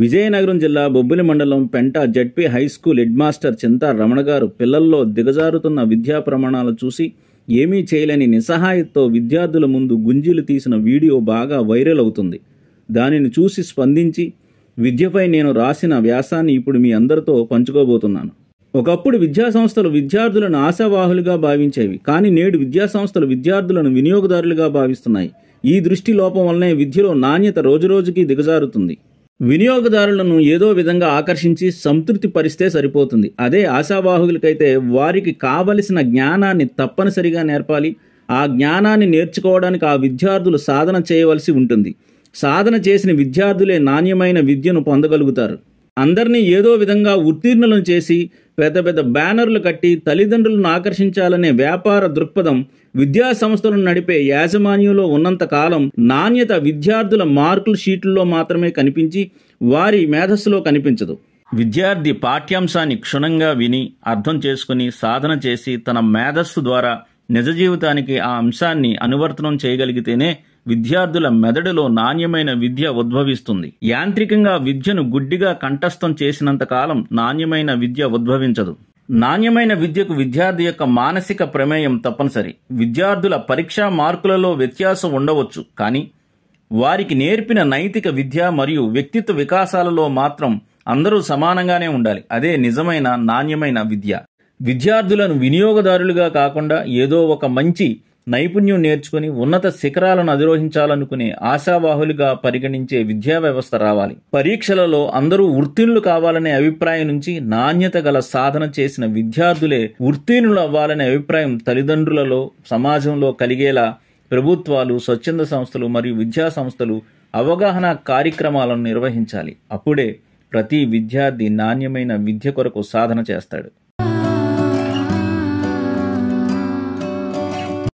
విజయనగరం జిల్లా బొబ్బిలి మండలం పెంట జడ్పీ హైస్కూల్ హెడ్ మాస్టర్ చింతా రమణ గారు పిల్లల్లో దిగజారుతున్న విద్యా ప్రమాణాలు చూసి ఏమీ చేయలేని నిస్సహాయతతో విద్యార్థుల ముందు గుంజీలు తీసిన వీడియో బాగా వైరల్ అవుతుంది. దానిని చూసి స్పందించి విద్యపై నేను రాసిన వ్యాసాన్ని ఇప్పుడు మీ అందరితో పంచుకోబోతున్నాను. ఒకప్పుడు విద్యాసంస్థలు విద్యార్థులను ఆశావాహులుగా భావించేవి, కానీ నేడు విద్యాసంస్థలు విద్యార్థులను వినియోగదారులుగా భావిస్తున్నాయి. ఈ దృష్టి లోపం వల్లనే విద్యలో నాణ్యత రోజురోజుకి దిగజారుతుంది. వినియోగదారులను ఏదో విధంగా ఆకర్షించి సంతృప్తి పరిస్తే సరిపోతుంది. అదే ఆశావాహులకైతే వారికి కావలసిన జ్ఞానాన్ని తప్పనిసరిగా నేర్పాలి. ఆ జ్ఞానాన్ని నేర్చుకోవడానికి ఆ విద్యార్థులు సాధన చేయవలసి ఉంటుంది. సాధన చేసిన విద్యార్థులే నాణ్యమైన విద్యను పొందగలుగుతారు. అందరినీ ఏదో విధంగా ఉత్తీర్ణులను చేసి పెద్ద పెద్ద బ్యానర్లు కట్టి తల్లిదండ్రులను ఆకర్షించాలనే వ్యాపార దృక్పథం విద్యా సంస్థలను నడిపే యాజమాన్యంలో ఉన్నంత కాలం నాణ్యత విద్యార్థుల మార్కుల షీట్లలో మాత్రమే కనిపించి వారి మేధస్సులో కనిపించదు. విద్యార్థి పాఠ్యాంశాన్ని క్షుణ్ణంగా విని అర్థం చేసుకుని సాధన చేసి తన మేధస్సు ద్వారా నిజ జీవితానికి ఆ అంశాన్ని అనువర్తనం చేయగలిగితేనే విద్యార్థుల మెదడులో నాణ్యమైన విద్య ఉద్భవిస్తుంది. యాంత్రికంగా విద్యను గుడ్డిగా కంఠస్థం చేసినంత కాలం నాణ్యమైన విద్య ఉద్భవించదు. నాణ్యమైన విద్యకు విద్యార్థి యొక్క మానసిక ప్రమేయం తప్పనిసరి. విద్యార్థుల పరీక్షా మార్కులలో వ్యత్యాసం ఉండవచ్చు, కానీ వారికి నేర్పిన నైతిక విద్య మరియు వ్యక్తిత్వ వికాసాలలో మాత్రం అందరూ సమానంగానే ఉండాలి. అదే నిజమైన నాణ్యమైన విద్య. విద్యార్థులను వినియోగదారులుగా కాకుండా ఏదో ఒక మంచి నైపుణ్యం నేర్చుకుని ఉన్నత శిఖరాలను అధిరోహించాలనుకునే ఆశావాహులుగా పరిగణించే విద్యా వ్యవస్థ రావాలి. పరీక్షలలో అందరూ ఉత్తీర్ణులు కావాలనే అభిప్రాయం నుంచి నాణ్యత గల సాధన చేసిన విద్యార్థులే ఉత్తీర్ణులు అవ్వాలనే అభిప్రాయం తల్లిదండ్రులలో సమాజంలో కలిగేలా ప్రభుత్వాలు, స్వచ్ఛంద సంస్థలు మరియు విద్యా సంస్థలు అవగాహన కార్యక్రమాలను నిర్వహించాలి. అప్పుడే ప్రతి విద్యార్థి నాణ్యమైన విద్య కొరకు సాధన చేస్తాడు.